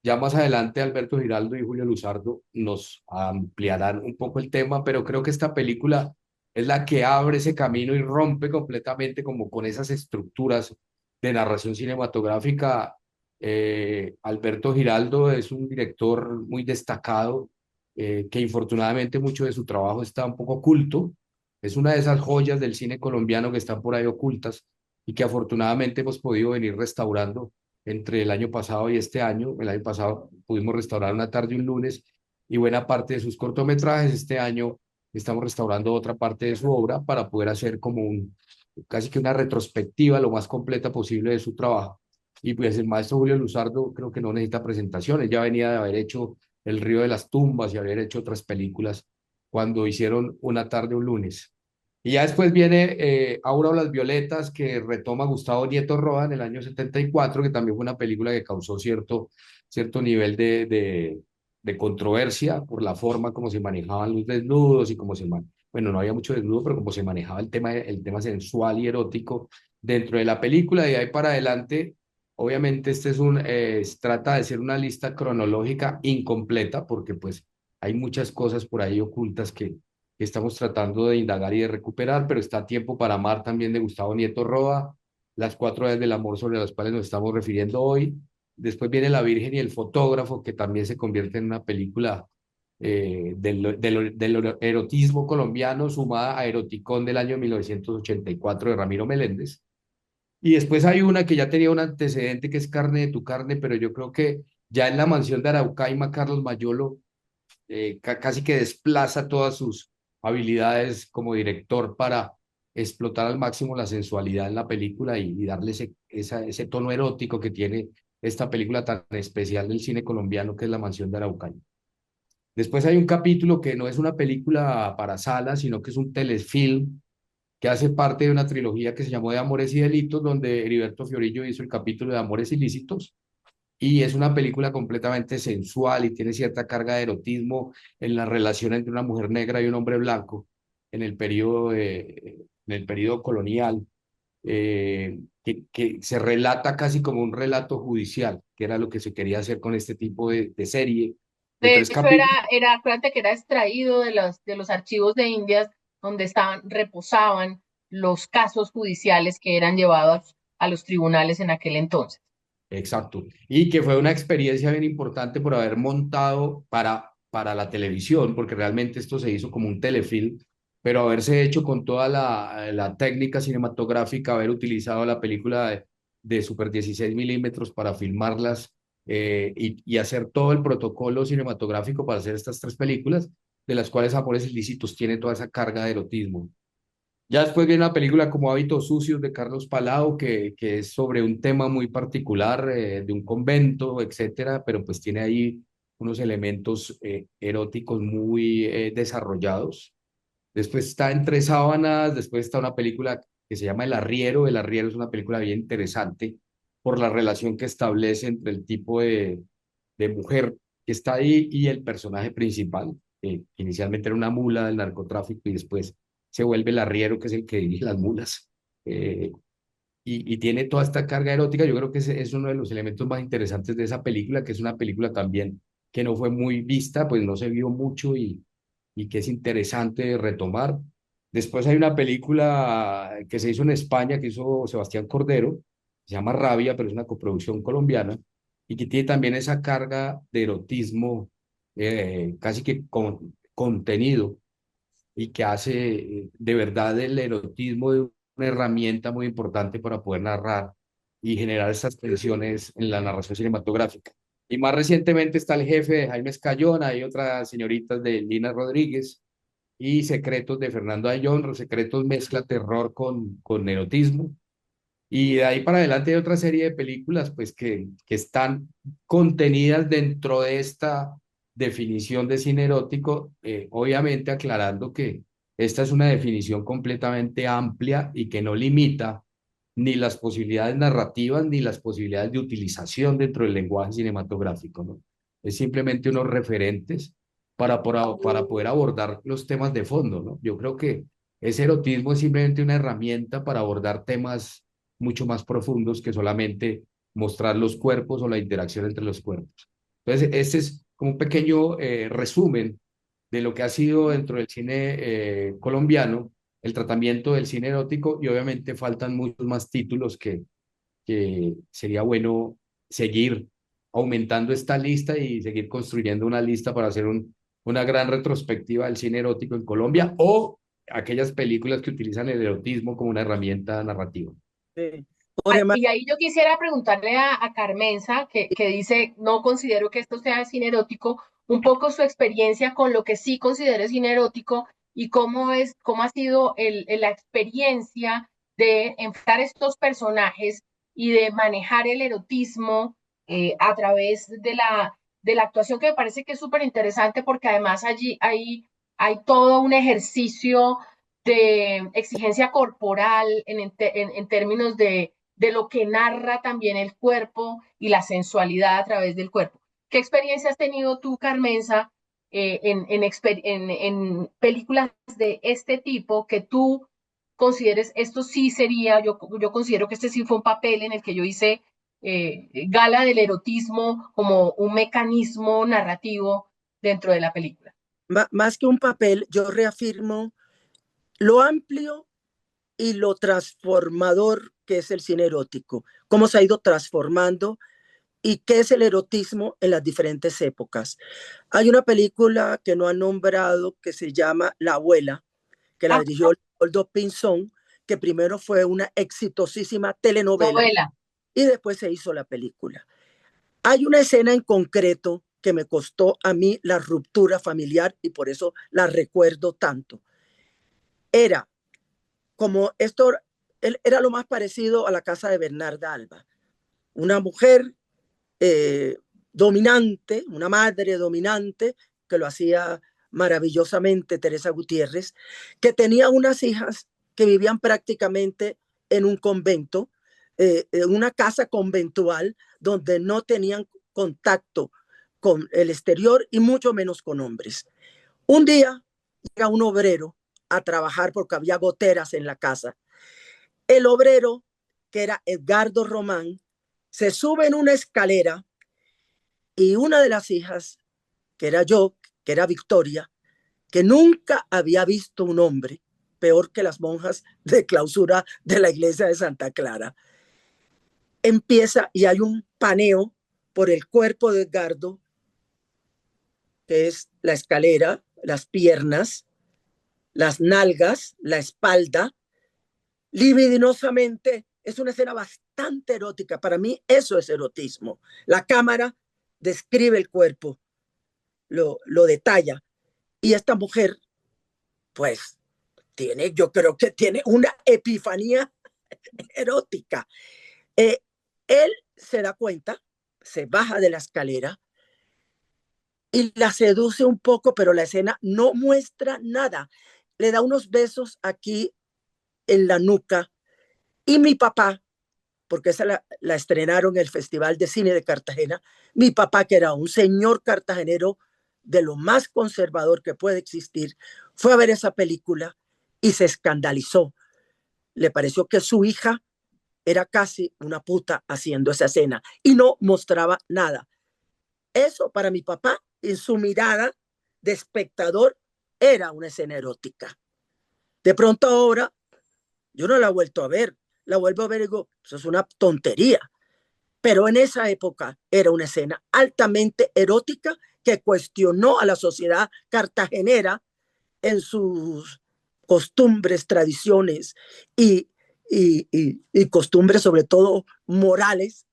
Ya más adelante Alberto Giraldo y Julio Luzardo nos ampliarán un poco el tema, pero creo que esta película es la que abre ese camino y rompe completamente como con esas estructuras de narración cinematográfica. Alberto Giraldo es un director muy destacado, que infortunadamente mucho de su trabajo está un poco oculto. Es una de esas joyas del cine colombiano que están por ahí ocultas y que afortunadamente hemos podido venir restaurando entre el año pasado y este año. El año pasado pudimos restaurar Una tarde, un lunes y buena parte de sus cortometrajes. Este año estamos restaurando otra parte de su obra para poder hacer como casi que una retrospectiva lo más completa posible de su trabajo. Y pues el maestro Julio Luzardo creo que no necesita presentaciones, ya venía de haber hecho El río de las tumbas y haber hecho otras películas cuando hicieron Una tarde, un lunes. Y ya después viene Aura o las violetas, que retoma Gustavo Nieto Roa en el año 74, que también fue una película que causó cierto nivel de controversia por la forma como se manejaban los desnudos y cómo bueno, no había mucho desnudo, pero cómo se manejaba el tema sensual y erótico dentro de la película. Y de ahí para adelante, obviamente este trata de ser una lista cronológica incompleta, porque pues hay muchas cosas por ahí ocultas que estamos tratando de indagar y de recuperar, pero está Tiempo para amar también de Gustavo Nieto Roa, Las cuatro edades del amor sobre las cuales nos estamos refiriendo hoy. Después viene La Virgen y el fotógrafo, que también se convierte en una película del erotismo colombiano, sumada a Eroticón del año 1984 de Ramiro Meléndez. Y después hay una que ya tenía un antecedente, que es Carne de tu carne, pero yo creo que ya en La mansión de Araucaima, Carlos Mayolo casi que desplaza todas sus habilidades como director para explotar al máximo la sensualidad en la película y darle ese tono erótico que tiene esta película tan especial del cine colombiano, que es La mansión de Araucaña. Después hay un capítulo que no es una película para salas, sino que es un telefilm que hace parte de una trilogía que se llamó De Amores y Delitos, donde Heriberto Fiorillo hizo el capítulo de Amores Ilícitos, y es una película completamente sensual y tiene cierta carga de erotismo en la relación entre una mujer negra y un hombre blanco en el periodo colonial, que se relata casi como un relato judicial, que era lo que se quería hacer con este tipo de serie de De tres hecho, era, capítulos. acuérdate que era extraído de los archivos de Indias donde reposaban los casos judiciales que eran llevados a los tribunales en aquel entonces. Exacto. Y que fue una experiencia bien importante por haber montado para la televisión, porque realmente esto se hizo como un telefilm, pero haberse hecho con toda la técnica cinematográfica, haber utilizado la película de Super 16 milímetros para filmarlas, y hacer todo el protocolo cinematográfico para hacer estas tres películas, de las cuales Amores Ilícitos tiene toda esa carga de erotismo. Ya después viene una película como Hábitos Sucios de Carlos Palau, que es sobre un tema muy particular, de un convento, etcétera, pero pues tiene ahí unos elementos eróticos muy desarrollados. Después está Entre Sábanas, después está una película que se llama El Arriero. El Arriero es una película bien interesante por la relación que establece entre el tipo de mujer que está ahí y el personaje principal, que inicialmente era una mula del narcotráfico y después se vuelve el arriero, que es el que dirige las mulas. Eh, y tiene toda esta carga erótica. Yo creo que ese es uno de los elementos más interesantes de esa película, que es una película también que no fue muy vista, pues no se vio mucho y que es interesante retomar. Después hay una película que se hizo en España, que hizo Sebastián Cordero, se llama Rabia, pero es una coproducción colombiana, y que tiene también esa carga de erotismo casi que contenido y que hace de verdad el erotismo de una herramienta muy importante para poder narrar y generar esas tensiones en la narración cinematográfica. Y más recientemente está El jefe de Jaime Escayona y otras señoritas de Lina Rodríguez y Secretos de Fernando Ayllón. Secretos mezcla terror con erotismo. Y de ahí para adelante hay otra serie de películas pues que están contenidas dentro de esta definición de cine erótico, obviamente aclarando que esta es una definición completamente amplia y que no limita ni las posibilidades narrativas ni las posibilidades de utilización dentro del lenguaje cinematográfico, ¿no? Es simplemente unos referentes para poder abordar los temas de fondo, ¿no? Yo creo que ese erotismo es simplemente una herramienta para abordar temas mucho más profundos que solamente mostrar los cuerpos o la interacción entre los cuerpos. Entonces, este es como un pequeño resumen de lo que ha sido dentro del cine colombiano el tratamiento del cine erótico y obviamente faltan muchos más títulos que sería bueno seguir aumentando esta lista y seguir construyendo una lista para hacer una gran retrospectiva del cine erótico en Colombia o aquellas películas que utilizan el erotismo como una herramienta narrativa. Sí. Jorge, Y ahí yo quisiera preguntarle a Carmenza, que dice, no considero que esto sea cine erótico, un poco su experiencia con lo que sí considera cine erótico y cómo ha sido la experiencia de enfrentar estos personajes y de manejar el erotismo a través de la actuación, que me parece que es súper interesante porque además allí hay todo un ejercicio de exigencia corporal en términos de lo que narra también el cuerpo y la sensualidad a través del cuerpo. ¿Qué experiencia has tenido tú, Carmenza, en películas de este tipo que tú consideres, esto sí sería, yo considero que este sí fue un papel en el que yo hice gala del erotismo como un mecanismo narrativo dentro de la película? más que un papel, yo reafirmo lo amplio y lo transformador que es el cine erótico, cómo se ha ido transformando y qué es el erotismo en las diferentes épocas. Hay una película que no han nombrado que se llama La abuela, que la Ah, dirigió Leopoldo Pinzón, que primero fue una exitosísima telenovela novela. y después se hizo la película. Hay una escena en concreto que me costó a mí la ruptura familiar y por eso la recuerdo tanto. Era como esto, era lo más parecido a la casa de Bernarda Alba, una mujer eh, dominante, una madre dominante, que lo hacía maravillosamente Teresa Gutiérrez, que tenía unas hijas que vivían prácticamente en un convento, en una casa conventual donde no tenían contacto con el exterior y mucho menos con hombres. Un día llega un obrero a trabajar porque había goteras en la casa. El obrero, que era Edgardo Román, se sube en una escalera y una de las hijas, que era yo, que era Victoria, que nunca había visto un hombre, peor que las monjas de clausura de la iglesia de Santa Clara, empieza y hay un paneo por el cuerpo de Edgardo, que es la escalera, las piernas, las nalgas, la espalda, libidinosamente. Es una escena bastante erótica. Para mí eso es erotismo. La cámara describe el cuerpo, lo detalla. Y esta mujer, pues, yo creo que tiene una epifanía erótica. Eh, Él se da cuenta, se baja de la escalera y la seduce un poco, pero la escena no muestra nada. Le da unos besos aquí en la nuca y mi papá, porque esa la estrenaron en el Festival de Cine de Cartagena, mi papá, que era un señor cartagenero de lo más conservador que puede existir, fue a ver esa película y se escandalizó. Le pareció que su hija era casi una puta haciendo esa escena y no mostraba nada. Eso para mi papá, en su mirada de espectador, era una escena erótica. De pronto ahora, yo no la he vuelto a ver, la vuelvo a ver y digo, eso es una tontería. pero en esa época era una escena altamente erótica que cuestionó a la sociedad cartagenera en sus costumbres, tradiciones y, y costumbres sobre todo morales,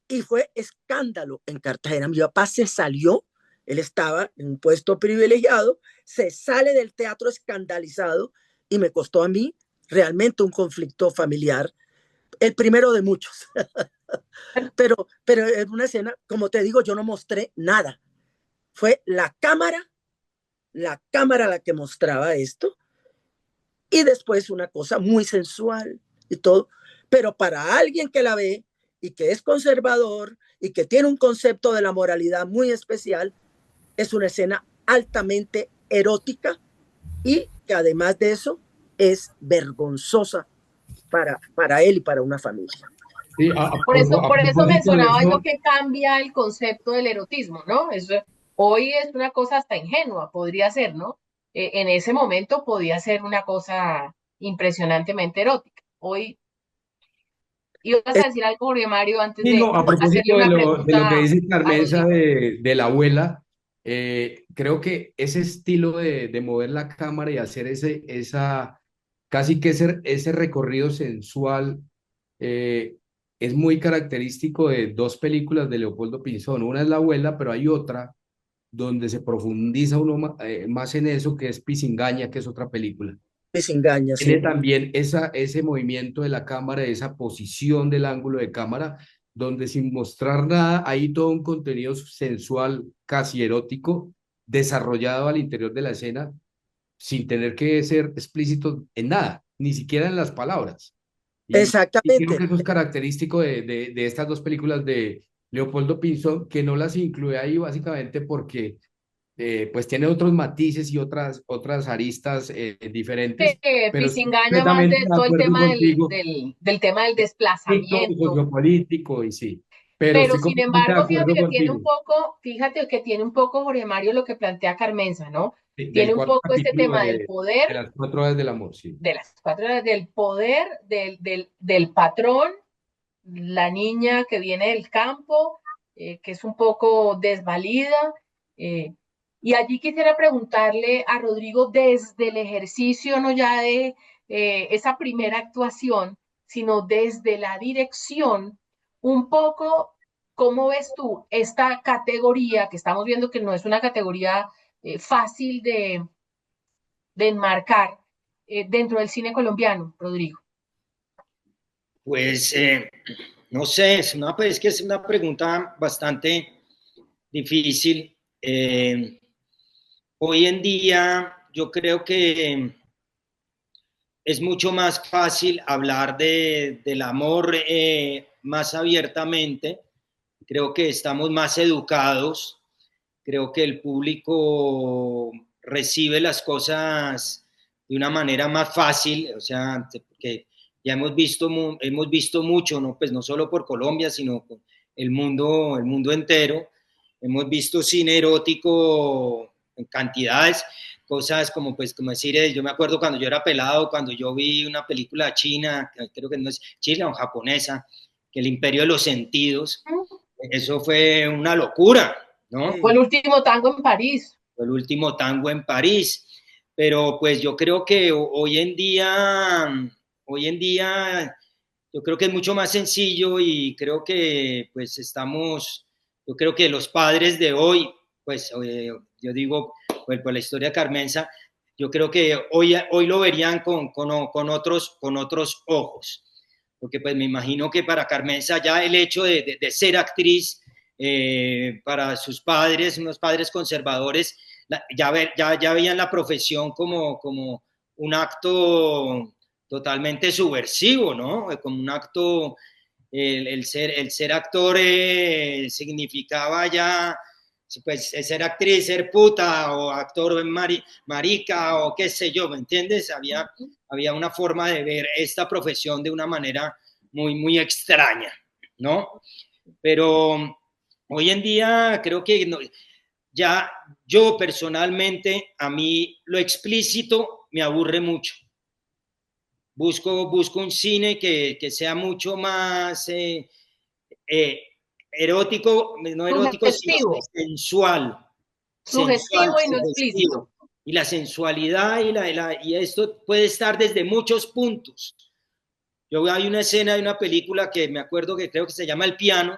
y fue escándalo en Cartagena. Mi papá se salió, él estaba en un puesto privilegiado, se sale del teatro escandalizado y me costó a mí realmente un conflicto familiar, el primero de muchos. Pero en una escena, como te digo, yo no mostré nada. Fue la cámara la que mostraba esto, y después una cosa muy sensual y todo. Pero para alguien que la ve y que es conservador y que tiene un concepto de la moralidad muy especial, es una escena altamente erótica y que además de eso es vergonzosa para él y para una familia. Sí, a Por eso propósito de mencionaba yo eso, que cambia el concepto del erotismo, ¿no? Eso, hoy es una cosa hasta ingenua, podría ser, ¿no? En ese momento podía ser una cosa impresionantemente erótica. Hoy ibas a Es, decir algo, Jorge Mario, antes sí, de no, a hacerle propósito una de lo que pregunta dice a Carmenza Rodrigo. de la abuela, creo que ese estilo de mover la cámara y hacer casi que ese recorrido sensual eh, es muy característico de dos películas de Leopoldo Pinzón. Una es La abuela, pero hay otra donde se profundiza uno más en eso, que es Pisingaña, que es otra película. desengaña, Tiene sí. también ese movimiento de la cámara, esa posición del ángulo de cámara, donde sin mostrar nada hay todo un contenido sensual, casi erótico, desarrollado al interior de la escena, sin tener que ser explícito en nada, ni siquiera en las palabras. Y creo Exactamente. que eso es característico de estas dos películas de Leopoldo Pinzón, que no las incluye ahí básicamente porque pues tiene otros matices y otras aristas diferentes, pero sí Pisingaña más completamente de de todo el acuerdo tema contigo, del tema del estricto y desplazamiento. sociopolítico, y sí, pero Pero estoy sin completamente de embargo, acuerdo contigo. fíjate que tiene un poco, Jorge Mario, lo que plantea Carmenza, ¿no? Del Tiene un cuarto poco este capítulo tema del poder, de las 4 horas del amor, sí. de las 4 horas, del poder, del patrón, la niña que viene del campo, que es un poco desvalida. eh, y allí quisiera preguntarle a Rodrigo desde el ejercicio, no ya de esa primera actuación, sino desde la dirección, un poco, ¿cómo ves tú esta categoría que estamos viendo que no es una categoría fácil de enmarcar dentro del cine colombiano, Rodrigo? Pues no sé, es que es una pregunta bastante difícil. Hoy en día yo creo que es mucho más fácil hablar del amor más abiertamente. Creo que estamos más educados. Creo que el público recibe las cosas de una manera más fácil, o sea, que ya hemos visto mucho, ¿no? Pues no solo por Colombia, sino por el mundo entero. Hemos visto cine erótico en cantidades, cosas como, pues, como decir, yo me acuerdo cuando yo era pelado, cuando yo vi una película china, creo que no es china o japonesa, que El Imperio de los Sentidos, eso fue una locura, ¿no? Fue Sí. el último tango en París. El último tango en París. Pero pues yo creo que hoy en día, yo creo que es mucho más sencillo y creo que pues yo creo que los padres de hoy, pues yo digo, pues, por la historia de Carmenza, yo creo que hoy lo verían con otros ojos. Porque pues me imagino que para Carmenza ya el hecho de ser actriz, para sus padres, unos padres conservadores, ya veían la profesión como un acto totalmente subversivo, ¿no? Como un acto, el ser actor significaba ya, pues, ser actriz, ser puta, o actor marica, o qué sé yo, ¿me entiendes? Había una forma de ver esta profesión de una manera muy extraña, ¿no? Pero hoy en día creo que no, ya yo personalmente, a mí lo explícito me aburre mucho. Busco un cine que sea mucho más eh, erótico, no erótico, sino Sugestivo, sensual, sensual, sugestivo y no explícito. sugestivo. Y la sensualidad y esto puede estar desde muchos puntos. Yo hay una escena de una película que me acuerdo que creo que se llama El piano,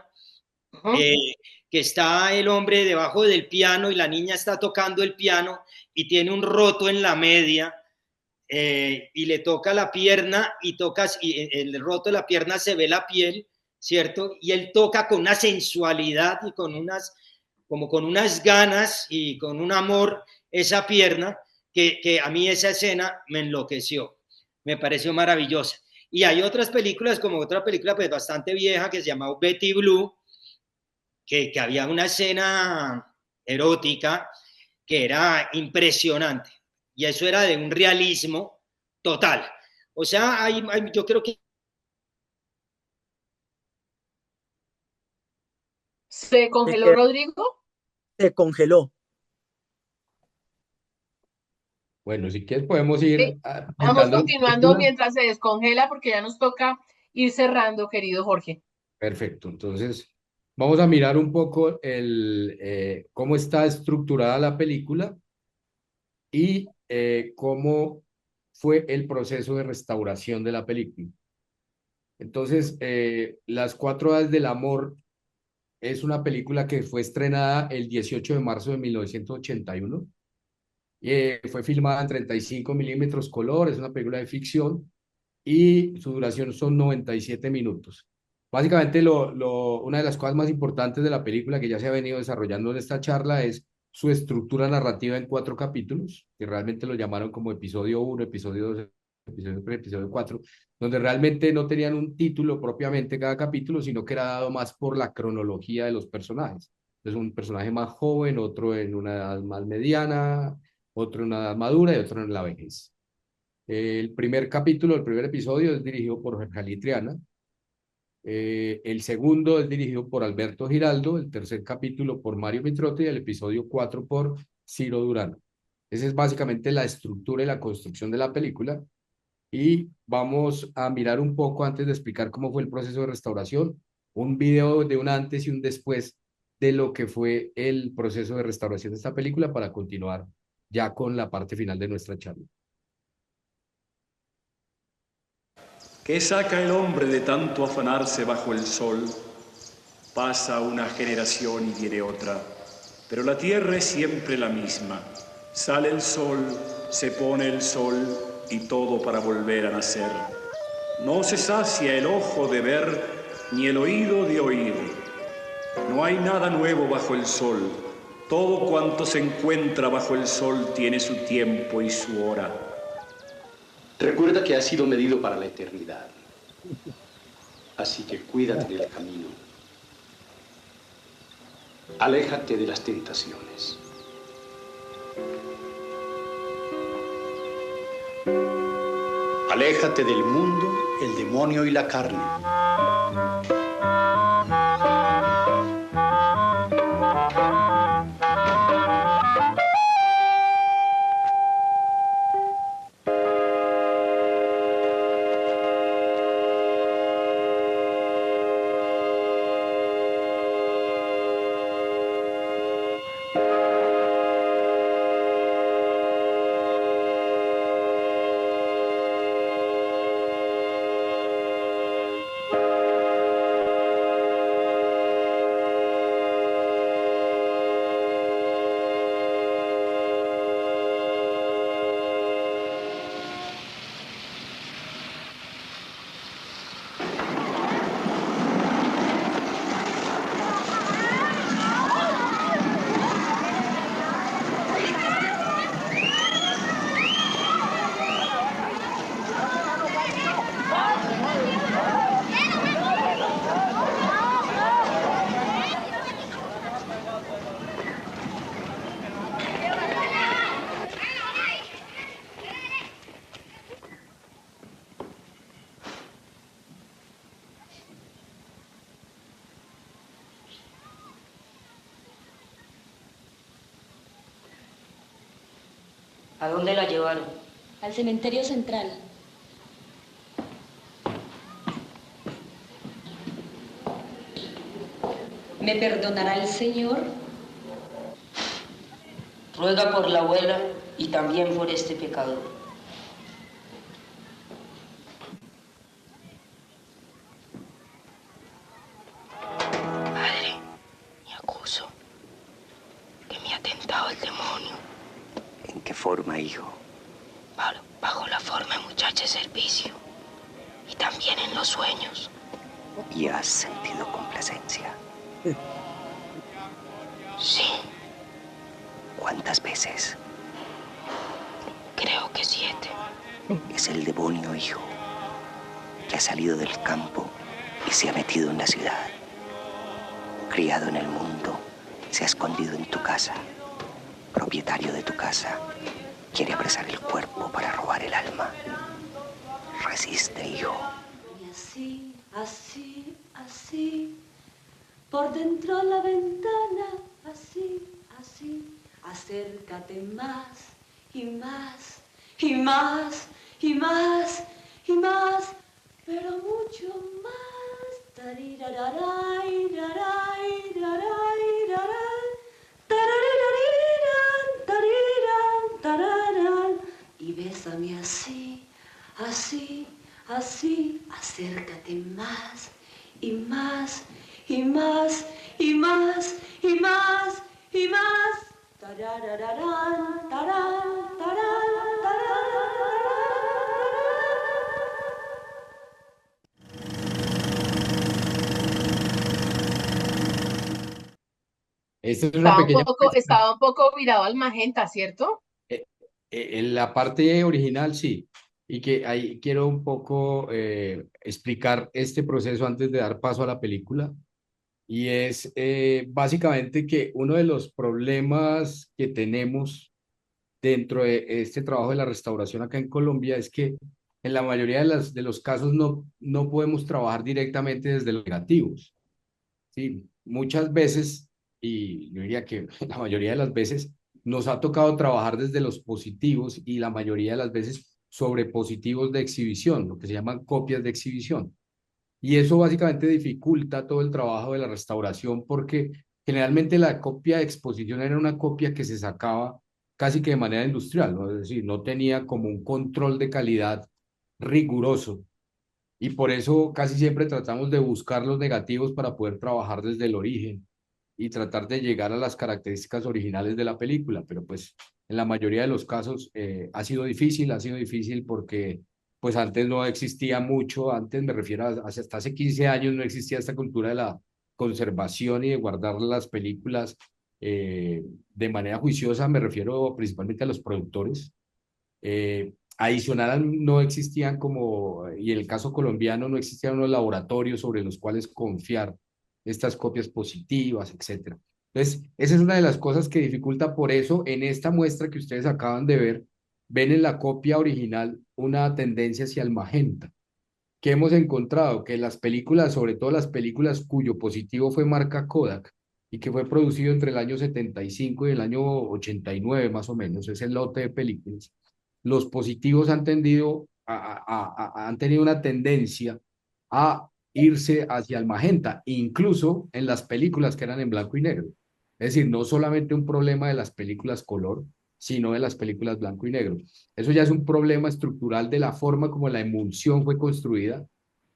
que está el hombre debajo del piano y la niña está tocando el piano y tiene un roto en la media y le toca la pierna y tocas y el roto de la pierna se ve la piel, ¿cierto? Y él toca con una sensualidad y como con unas ganas y con un amor esa pierna que a mí esa escena me enloqueció, me pareció maravillosa. Y hay otras películas, como otra película pues bastante vieja que se llama Betty Blue, que había una escena erótica que era impresionante. Y eso era de un realismo total. O sea, yo creo que... ¿Se Se, congeló qued- Rodrigo? se congeló. Bueno, si quieres podemos Sí. ir Vamos contando la continuando película. mientras se descongela porque ya nos toca ir cerrando, querido Jorge. Perfecto, entonces vamos a mirar un poco cómo está estructurada la película y cómo fue el proceso de restauración de la película. Entonces, Las Cuatro Edades del Amor es una película que fue estrenada el 18 de marzo de 1981. Fue filmada en 35 milímetros color, es una película de ficción y su duración son 97 minutos. Básicamente, una de las cosas más importantes de la película que ya se ha venido desarrollando en esta charla es su estructura narrativa en 4 capítulos, que realmente lo llamaron como episodio 1, episodio 2, episodio 3, episodio 4, donde realmente no tenían un título propiamente cada capítulo, sino que era dado más por la cronología de los personajes. Entonces, un personaje más joven, otro en una edad más mediana, otro en una edad madura y otro en la vejez. El primer capítulo, el primer episodio es dirigido por Jorge Triana. El segundo es dirigido por Alberto Giraldo, el tercer capítulo por Mario Mitrotti y el episodio 4 por Ciro Durán. Esa es básicamente la estructura y la construcción de la película. Y vamos a mirar un poco, antes de explicar cómo fue el proceso de restauración, un video de un antes y un después de lo que fue el proceso de restauración de esta película para continuar ya con la parte final de nuestra charla. ¿Qué saca el hombre de tanto afanarse bajo el sol? Pasa una generación y viene otra, pero la tierra es siempre la misma. Sale el sol, se pone el sol y todo para volver a nacer. No se sacia el ojo de ver ni el oído de oír. No hay nada nuevo bajo el sol. Todo cuanto se encuentra bajo el sol tiene su tiempo y su hora. Recuerda que has sido medido para la eternidad. Así que cuídate del camino. Aléjate de las tentaciones. Aléjate del mundo, el demonio y la carne. ¿A dónde la llevaron? Al cementerio central. ¿Me perdonará el Señor? Ruega por la abuela y también por este pecador. Padre, me acuso que me ha tentado el demonio. ¿En qué forma, hijo? Bajo la forma de muchacha de servicio y también en los sueños. ¿Y has sentido complacencia? Sí, ¿Cuántas veces? creo que 7. Es el demonio, hijo, que ha salido del campo y se ha metido en la ciudad. Criado en el mundo, se ha escondido en tu casa. Propietario de tu casa, quiere apresar el cuerpo para robar el alma. Resiste, hijo. Y así, así, así, por dentro la ventana, así, así, acércate más y más y más y más y más, pero mucho más. Tarirararay, raray, raray, raray, taraririran, tariran, tararan. Y bésame así, así, así, acércate más y más y más y más y más y más. Tararararán, tarán, tarán, tarán. Esta es una pequeña muestra. Estaba un poco virado al magenta, ¿cierto? En la parte original, sí. Y que ahí quiero un poco explicar este proceso antes de dar paso a la película. Y es básicamente que uno de los problemas que tenemos dentro de este trabajo de la restauración acá en Colombia es que en la mayoría de los casos no podemos trabajar directamente desde los negativos. Sí, muchas veces, y yo diría que la mayoría de las veces, nos ha tocado trabajar desde los positivos y la mayoría de las veces sobre positivos de exhibición, lo que se llaman copias de exhibición. Y eso básicamente dificulta todo el trabajo de la restauración porque generalmente la copia de exposición era una copia que se sacaba casi que de manera industrial, ¿no? Es decir, no tenía como un control de calidad riguroso. Y por eso casi siempre tratamos de buscar los negativos para poder trabajar desde el origen y tratar de llegar a las características originales de la película. Pero pues en la mayoría de los casos ha sido difícil porque pues antes no existía mucho, antes me refiero a hasta hace 15 años no existía esta cultura de la conservación y de guardar las películas de manera juiciosa, me refiero principalmente a los productores. Adicional, no existían como, y en el caso colombiano, no existían unos laboratorios sobre los cuales confiar estas copias positivas, etcétera. Entonces, esa es una de las cosas que dificulta. Por eso, en esta muestra que ustedes acaban de ver, ven en la copia original una tendencia hacia el magenta. ¿Qué hemos encontrado? Que las películas, sobre todo las películas cuyo positivo fue marca Kodak y que fue producido entre el año 75 y el año 89 más o menos, es el lote de películas, los positivos han tenido una tendencia a irse hacia el magenta, incluso en las películas que eran en blanco y negro. Es decir, no solamente un problema de las películas color, sino de las películas blanco y negro. Eso ya es un problema estructural de la forma como la emulsión fue construida.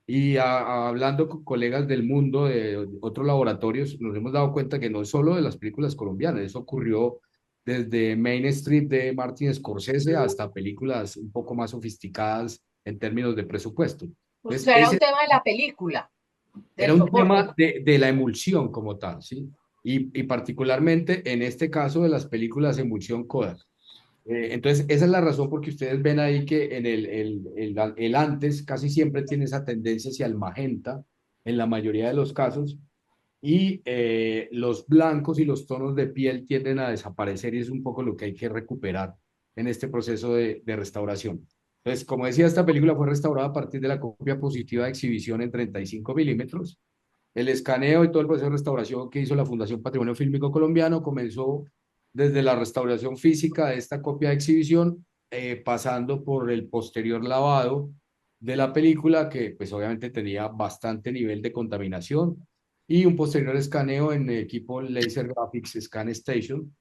Y hablando con colegas del mundo, de otros laboratorios, nos hemos dado cuenta que no es solo de las películas colombianas, eso ocurrió desde Main Street de Martin Scorsese hasta películas un poco más sofisticadas en términos de presupuesto. O Entonces, sea, era un ese tema de la película, era del un soporte. tema de la emulsión como tal, ¿sí? Y particularmente en este caso de las películas emulsión Kodak. Entonces, esa es la razón porque ustedes ven ahí que en el antes casi siempre tiene esa tendencia hacia el magenta en la mayoría de los casos y los blancos y los tonos de piel tienden a desaparecer y es un poco lo que hay que recuperar en este proceso de restauración. Entonces, como decía, esta película fue restaurada a partir de la copia positiva de exhibición en 35 milímetros. El escaneo y todo el proceso de restauración que hizo la Fundación Patrimonio Fílmico Colombiano comenzó desde la restauración física de esta copia de exhibición, pasando por el posterior lavado de la película, que pues obviamente tenía bastante nivel de contaminación, y un posterior escaneo en equipo Laser Graphics Scan Station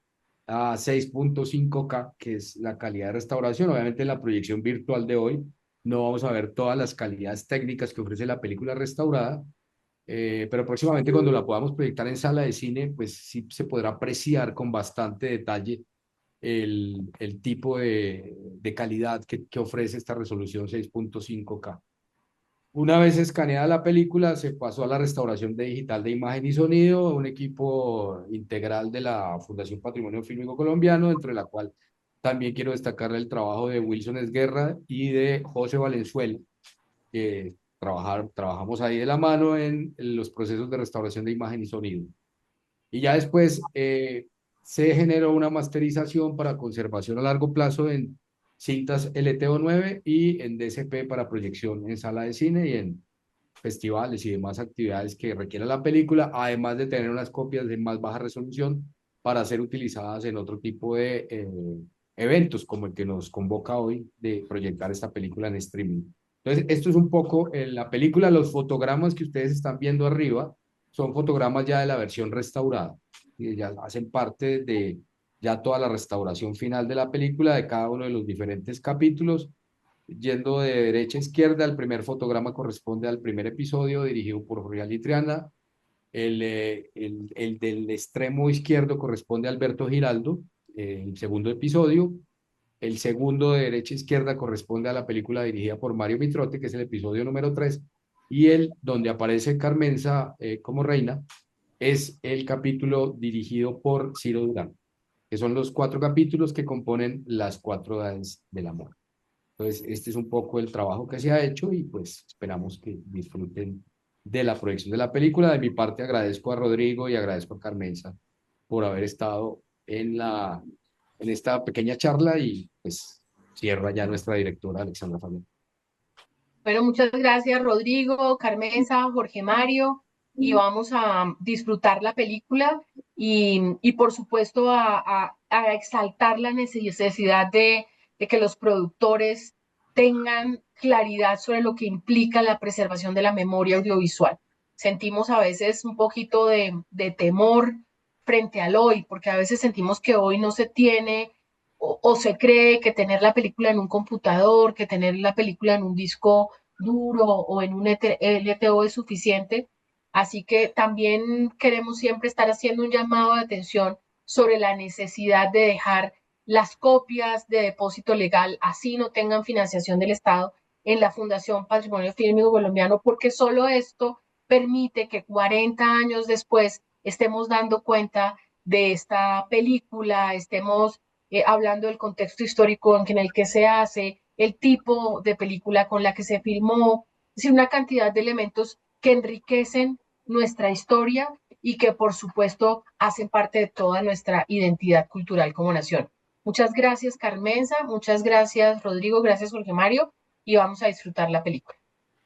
a 6.5K, que es la calidad de restauración. Obviamente en la proyección virtual de hoy no vamos a ver todas las calidades técnicas que ofrece la película restaurada, pero próximamente cuando la podamos proyectar en sala de cine, pues sí se podrá apreciar con bastante detalle el tipo de calidad que ofrece esta resolución 6.5K. Una vez escaneada la película, se pasó a la restauración digital de imagen y sonido, un equipo integral de la Fundación Patrimonio Fílmico Colombiano, entre la cual también quiero destacar el trabajo de Wilson Esguerra y de José Valenzuela, que trabajamos ahí de la mano en los procesos de restauración de imagen y sonido. Y ya después se generó una masterización para conservación a largo plazo en cintas LTO9 y en DCP para proyección en sala de cine y en festivales y demás actividades que requiera la película, además de tener unas copias de más baja resolución para ser utilizadas en otro tipo de eventos, como el que nos convoca hoy de proyectar esta película en streaming. Entonces, esto es un poco en la película. Los fotogramas que ustedes están viendo arriba son fotogramas ya de la versión restaurada, y ya hacen parte de ya toda la restauración final de la película, de cada uno de los diferentes capítulos. Yendo de derecha a izquierda, el primer fotograma corresponde al primer episodio dirigido por Florian Litriana. El del extremo izquierdo corresponde a Alberto Giraldo, el segundo episodio. El segundo de derecha a izquierda corresponde a la película dirigida por Mario Mitrote, que es el episodio número 3. Y el donde aparece Carmenza como reina es el capítulo dirigido por Ciro Durán, que son los 4 capítulos que componen las 4 edades del amor. Entonces, este es un poco el trabajo que se ha hecho y pues esperamos que disfruten de la proyección de la película. De mi parte agradezco a Rodrigo y agradezco a Carmenza por haber estado en esta pequeña charla y pues cierra ya nuestra directora Alexandra Fabián. Bueno, muchas gracias Rodrigo, Carmenza, Jorge Mario, y vamos a disfrutar la película y por supuesto a exaltar la necesidad de que los productores tengan claridad sobre lo que implica la preservación de la memoria audiovisual. Sentimos a veces un poquito de temor frente al hoy, porque a veces sentimos que hoy no se tiene o se cree que tener la película en un computador, que tener la película en un disco duro o en un LTO es suficiente. Así que también queremos siempre estar haciendo un llamado de atención sobre la necesidad de dejar las copias de depósito legal, así no tengan financiación del Estado, en la Fundación Patrimonio Fílmico Colombiano, porque solo esto permite que 40 años después estemos dando cuenta de esta película, estemos hablando del contexto histórico en el que se hace, el tipo de película con la que se filmó, es decir, una cantidad de elementos que enriquecen nuestra historia y que por supuesto hacen parte de toda nuestra identidad cultural como nación. Muchas gracias Carmenza, muchas gracias Rodrigo, gracias Jorge Mario y vamos a disfrutar la película.